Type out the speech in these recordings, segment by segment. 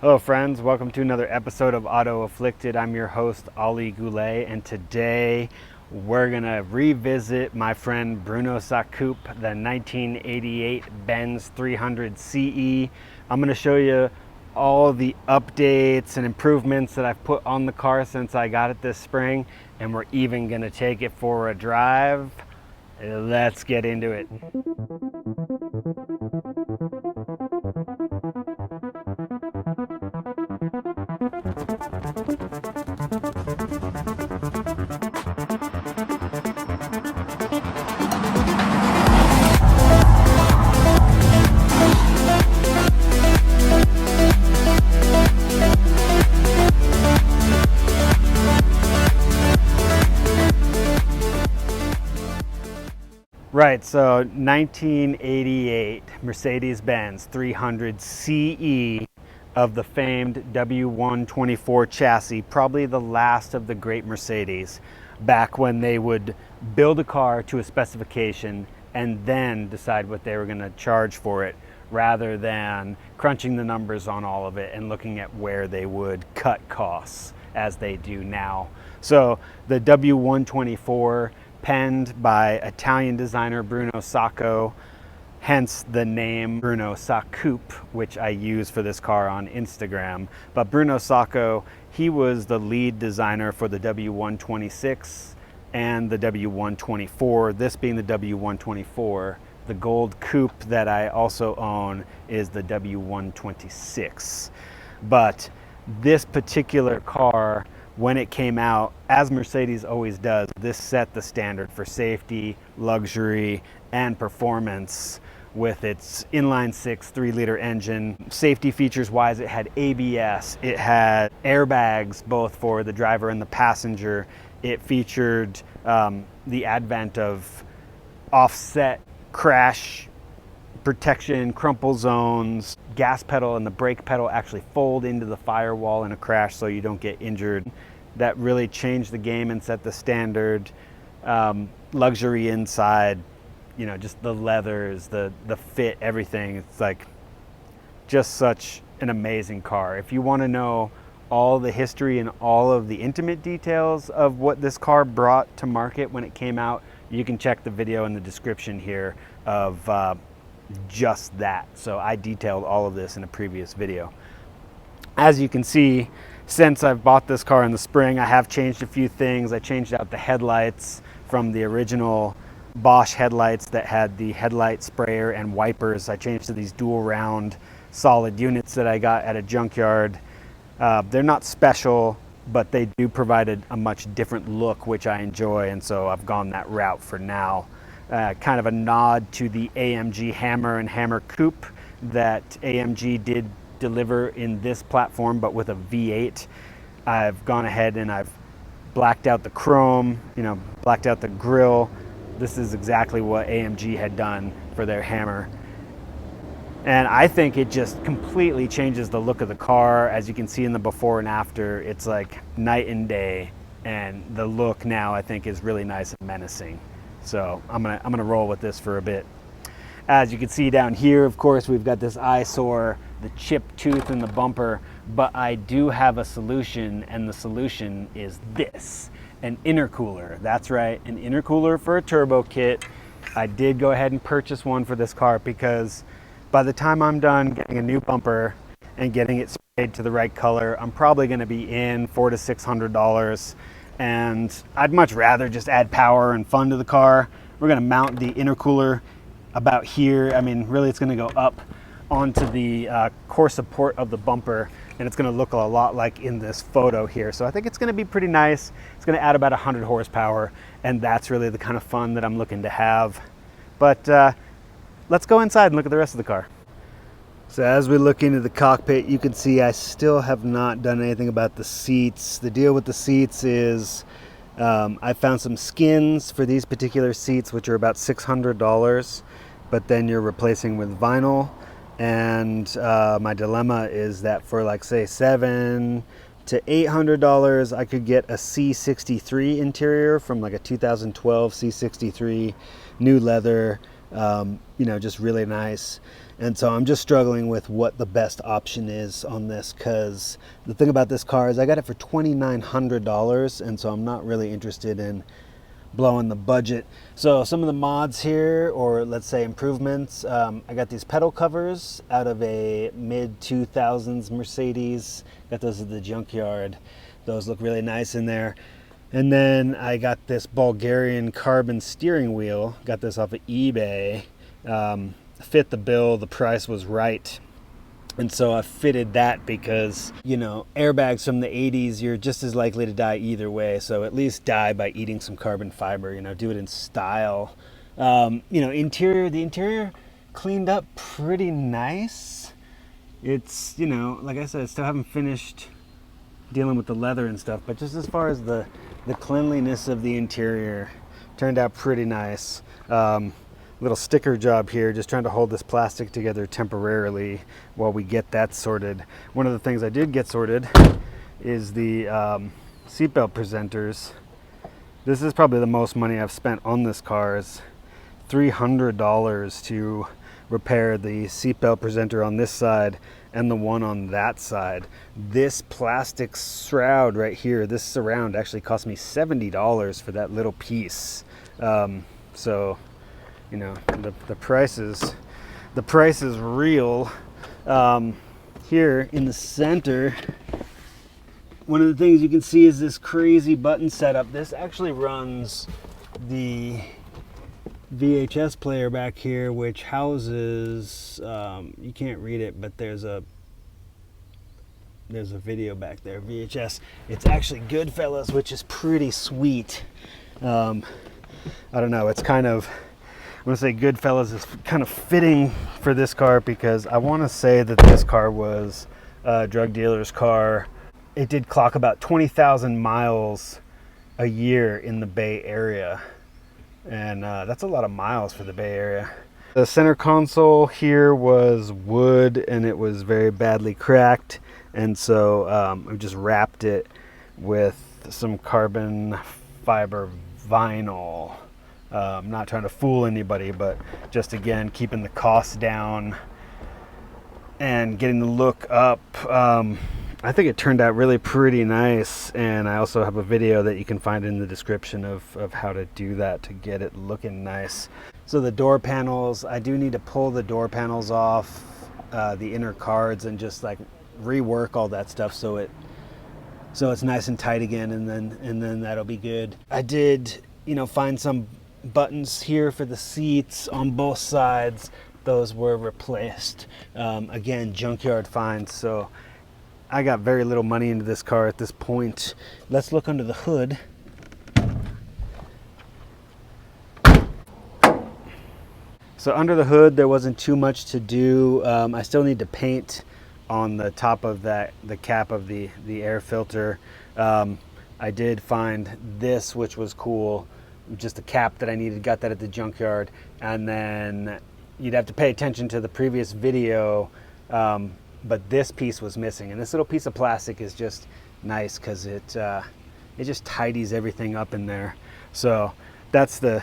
Hello friends, welcome to another episode of Auto Afflicted. I'm your host, Ali Goulet, and today we're gonna revisit my friend Bruno Sacoup, the 1988 Benz 300 CE. I'm gonna show you all the updates and improvements that I've put on the car since I got it this spring, and we're even gonna take it for a drive. Let's get into it. Right, so 1988 Mercedes-Benz 300 CE of the famed W124 chassis, probably the last of the great Mercedes, back when they would build a car to a specification and then decide what they were going to charge for it, rather than crunching the numbers on all of it and looking at where they would cut costs as they do now. So the W124, penned by Italian designer Bruno Sacco, hence the name Bruno Sacoup, which I use for this car on Instagram. But Bruno Sacco, he was the lead designer for the W126 and the W124, this being the W124. The gold coupe that I also own is the W126. But this particular car, when it came out, as Mercedes always does, this set the standard for safety, luxury, and performance with its inline-six 3-liter engine. Safety features wise, it had ABS, it had airbags both for the driver and the passenger. It featured the advent of offset crash protection, crumple zones, gas pedal and the brake pedal actually fold into the firewall in a crash so you don't get injured. That really changed the game and set the standard. Luxury inside, you know, just the leathers, the fit, everything. It's like just such an amazing car. If you want to know all the history and all of the intimate details of what this car brought to market when it came out, you can check the video in the description here of just that. So I detailed all of this in a previous video. As you can see, since I've bought this car in the spring, I have changed a few things. I changed out the headlights from the original Bosch headlights that had the headlight sprayer and wipers. I changed to these dual round solid units that I got at a junkyard. They're not special, but they do provide a much different look, which I enjoy, and so I've gone that route for now. Kind of a nod to the AMG Hammer and Hammer Coupe that AMG did deliver in this platform, but with a V8. I've gone ahead and I've blacked out the chrome, blacked out the grille. This is exactly what AMG had done for their Hammer. And I think it just completely changes the look of the car. As you can see in the before and after, it's like night and day. And the look now, I think, is really nice and menacing. So I'm gonna roll with this for a bit. As you can see down here, of course, we've got this eyesore, the chipped tooth in the bumper, but I do have a solution, and the solution is this, an intercooler. That's right, an intercooler for a turbo kit. I did go ahead and purchase one for this car because by the time I'm done getting a new bumper and getting it sprayed to the right color, I'm probably gonna be in $400 to $600. And I'd much rather just add power and fun to the car. We're gonna mount the intercooler about here. I mean, really it's gonna go up onto the core support of the bumper, and it's gonna look a lot like in this photo here. So I think it's gonna be pretty nice. It's gonna add about 100 horsepower, and that's really the kind of fun that I'm looking to have. But let's go inside and look at the rest of the car. So as we look into the cockpit, you can see I still have not done anything about the seats. The deal with the seats is I found some skins for these particular seats, which are about $600, but then you're replacing with vinyl. And my dilemma is that for, like, say $700 to $800, I could get a C63 interior from like a 2012 C63, new leather, just really nice. And so I'm just struggling with what the best option is on this, because the thing about this car is I got it for $2,900, and so I'm not really interested in blowing the budget. So some of the mods here, or let's say improvements, I got these pedal covers out of a mid-2000s Mercedes. Got those at the junkyard. Those look really nice in there. And then I got this Bulgarian carbon steering wheel. Got this off of eBay. Fit the bill, the price was right. And so I fitted that because, you know, airbags from the 80s, you're just as likely to die either way. So at least die by eating some carbon fiber, you know, do it in style. You know, the interior cleaned up pretty nice. It's, you know, like I said, I still haven't finished dealing with the leather and stuff, but just as far as the cleanliness of the interior, turned out pretty nice. Little sticker job here, just trying to hold this plastic together temporarily while we get that sorted. One of the things I did get sorted is the seatbelt presenters. This is probably the most money I've spent on this car, is $300 to repair the seatbelt presenter on this side and the one on that side. This plastic shroud right here, this surround actually cost me $70 for that little piece. So, you know, the price is real. Here in the center, one of the things you can see is this crazy button setup. This actually runs the VHS player back here, which houses, you can't read it, but there's a video back there, VHS. It's actually Goodfellas, which is pretty sweet. I don't know, it's kind of, I want to say Goodfellas is kind of fitting for this car, because I want to say that this car was a drug dealer's car. It did clock about 20,000 miles a year in the Bay Area, and that's a lot of miles for the Bay Area. The center console here was wood, and it was very badly cracked, and so I just wrapped it with some carbon fiber vinyl. I'm not trying to fool anybody, but just again keeping the costs down and getting the look up. I think it turned out really pretty nice, and I also have a video that you can find in the description of how to do that to get it looking nice. So the door panels, I do need to pull the door panels off, the inner cards, and just like rework all that stuff so it's nice and tight again, and then that'll be good. I did, you know, find some buttons here for the seats on both sides. Those were replaced. Again, junkyard finds. So I got very little money into this car at this point. Let's look under the hood. So under the hood, there wasn't too much to do. I still need to paint on the top of the cap of the air filter. I did find this, which was cool. Just a cap that I needed, got that at the junkyard. And then you'd have to pay attention to the previous video, but this piece was missing. And this little piece of plastic is just nice because it just tidies everything up in there. So that's the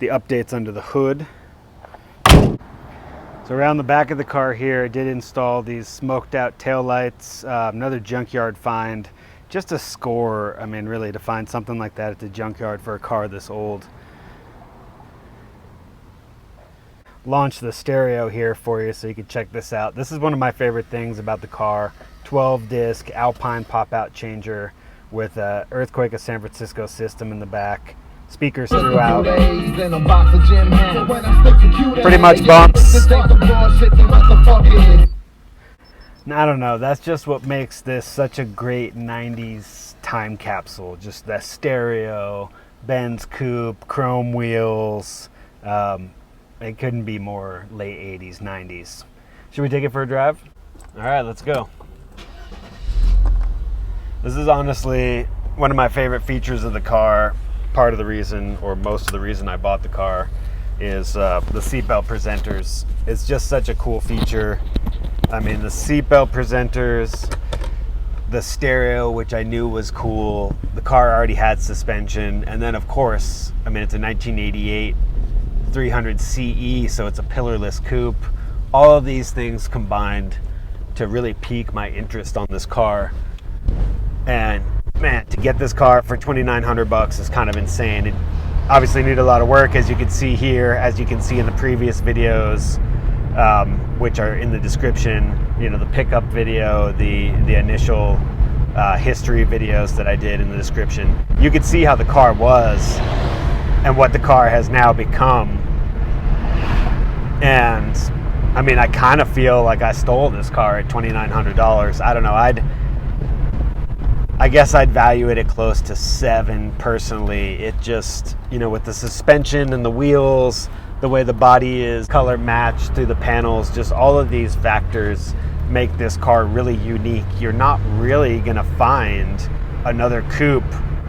updates under the hood. So around the back of the car here, I did install these smoked out taillights, another junkyard find. Just a score, I mean, really, to find something like that at the junkyard for a car this old. Launch the stereo here for you so you can check this out. This is one of my favorite things about the car. 12-disc Alpine pop-out changer with a Earthquake of San Francisco system in the back. Speakers throughout. Pretty much bumps. I don't know, that's just what makes this such a great 90s time capsule. Just that stereo, Benz coupe, chrome wheels. It couldn't be more late 80s, 90s. Should we take it for a drive? All right, let's go. This is honestly one of my favorite features of the car. Part of the reason, or most of the reason I bought the car, is the seatbelt presenters. It's just such a cool feature. I mean, the seatbelt presenters, the stereo, which I knew was cool. The car already had suspension. And then, of course, I mean, it's a 1988 300 CE, so it's a pillarless coupe. all of these things combined to really pique my interest on this car. And man, to get this car for $2,900 is kind of insane. It obviously needed a lot of work, as you can see here, as you can see in the previous videos, which are in the description. You know, the pickup video, the initial history videos that I did in the description. You could see how the car was and what the car has now become. And I mean, I kind of feel like I stole this car at $2,900. I don't know. I guess I'd value it at close to $7,000 personally. It just, you know, with the suspension and the wheels, the way the body is color matched through the panels, just all of these factors make this car really unique. You're not really gonna find another coupe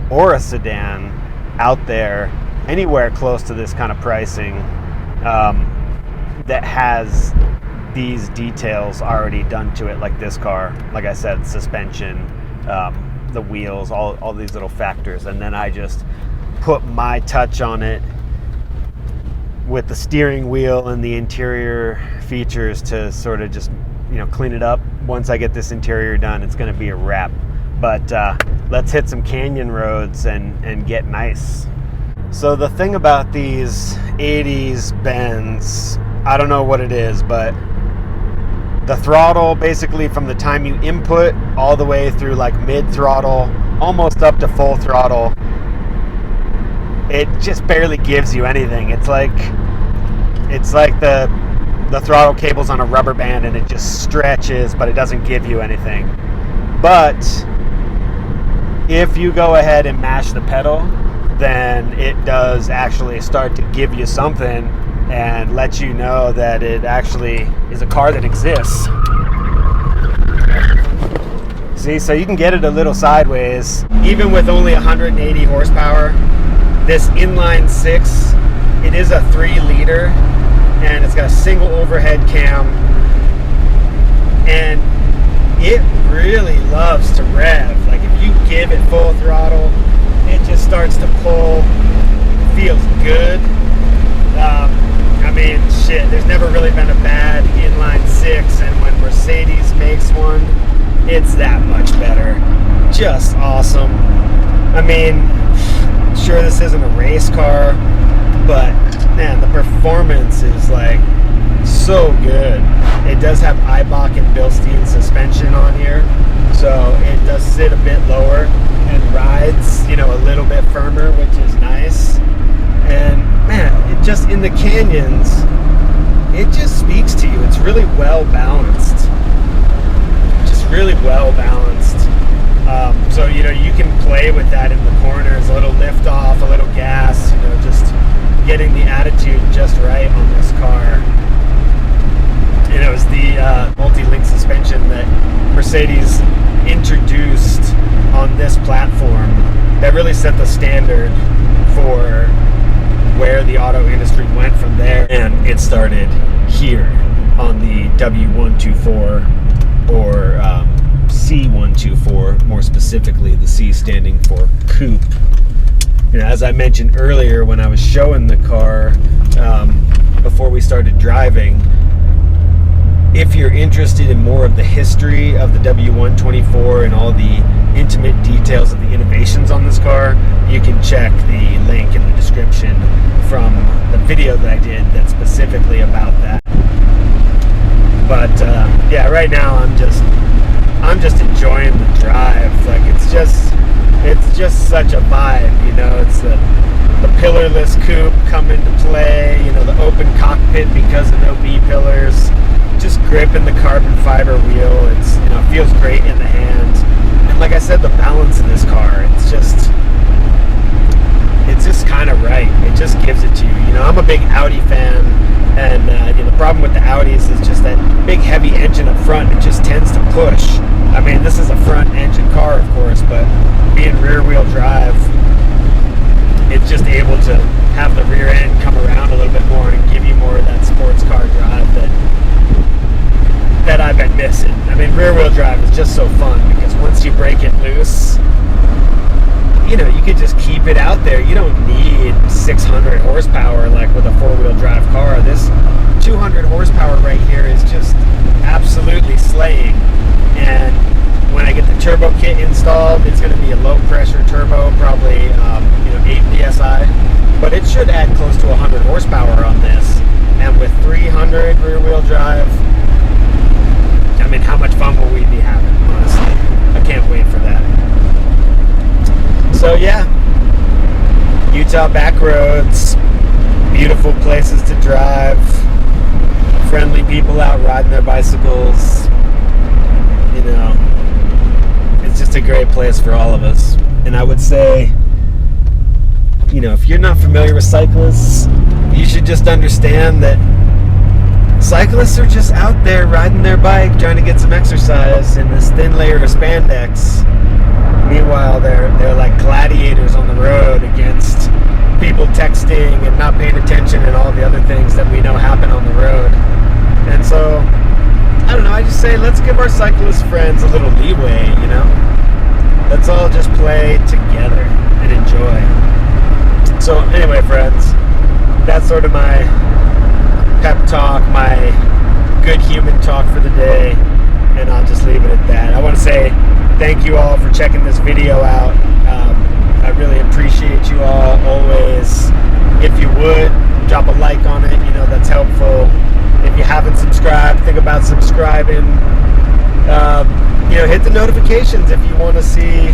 or a sedan out there anywhere close to this kind of pricing that has these details already done to it like this car. Like I said, suspension, the wheels, all these little factors, and then I just put my touch on it with the steering wheel and the interior features to sort of just, you know, clean it up. Once I get this interior done, it's going to be a wrap. But let's hit some canyon roads and get nice. So the thing about these 80s Benz, I don't know what it is, but the throttle, basically from the time you input all the way through like mid throttle, almost up to full throttle, it just barely gives you anything. It's like the throttle cable's on a rubber band and it just stretches, but it doesn't give you anything. But if you go ahead and mash the pedal, then it does actually start to give you something and let you know that it actually is a car that exists. See, so you can get it a little sideways. Even with only 180 horsepower, this inline six, it is a 3-liter, and it's got a single overhead cam, and it really loves to rev. Like if you give it full throttle, it just starts to pull. It feels good. I mean, shit, there's never really been a bad inline six, and when Mercedes makes one, it's that much better. Just awesome. I mean, sure, this isn't a race car, but man, the performance is like so good. It does have Eibach and Bilstein suspension on here, so it does sit a bit lower and rides, you know, a little bit firmer, which is nice. And man, it just, in the canyons, it just speaks to you. It's really well balanced. Just really well balanced. So, you know, you can play with that in the corners, a little lift off, a little gas, you know, just getting the attitude just right on this car. You know, it's the multi-link suspension that Mercedes introduced on this platform that really set the standard for where the auto industry went from there. And it started here on the W124 or C124, more specifically, the C standing for coupe. You know, as I mentioned earlier when I was showing the car before we started driving, if you're interested in more of the history of the W124 and all the intimate details of the innovations on this car, you can check the link in the description from the video that I did that's specifically about that. But yeah, right now I'm just enjoying the drive. Like it's just such a vibe, you know. It's the pillarless coupe come into play, you know, the open cockpit because of no B pillars, just gripping the carbon fiber wheel. It's, you know, it feels great in the hand. And like I said, the balance in this car, it's just kind of right. It just gives it to you. You know, I'm a big Audi fan, and you know, the problem with the Audis is just that big heavy engine up front. It just tends to push. I mean, this is a front engine car, of course, but being rear wheel drive, it's just able to have the rear end come around a little bit more and give you more of that sports car drive that I've been missing. I mean, rear wheel drive is just so fun because once you break it loose, you know, you could just keep it out there. You don't need 600 horsepower like with a four-wheel drive car. This 200 horsepower right here is just absolutely slaying. And when I get the turbo kit installed, it's going to be a low pressure turbo, probably 8 psi, but it should add close to 100 horsepower on this. And with 300 rear wheel drive, I mean, how much fun will we be having, honestly? I can't wait for that. So yeah, Utah back roads, beautiful places to drive, friendly people out riding their bicycles. You know, it's just a great place for all of us. And I would say, you know, if you're not familiar with cyclists, you should just understand that cyclists are just out there riding their bike, trying to get some exercise in this thin layer of spandex. Meanwhile, they're like gladiators on the road against people texting and not paying attention and all the other things that we know happen on the road. And so, I don't know, I just say let's give our cyclist friends a little leeway, you know? Let's all just play together and enjoy. So anyway, friends, that's sort of my pep talk, my good human talk for the day, and I'll just leave it at that. I want to say thank you all for checking this video out. I really appreciate you all always. If you would, drop a like on it, you know, that's helpful. If you haven't subscribed, think about subscribing. You know, hit the notifications if you want to see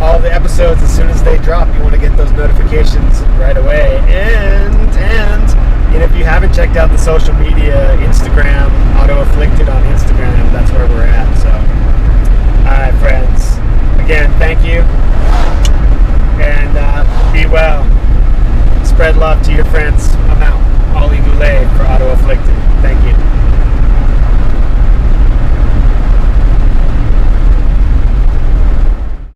all the episodes as soon as they drop. You want to get those notifications right away. And if you haven't checked out the social media, Instagram, Auto Afflicted on Instagram, that's where we're at. So, alright, friends. Again, thank you. And be well. Spread love to your friends. I'm out. Ollie Goulet for Auto Afflicted.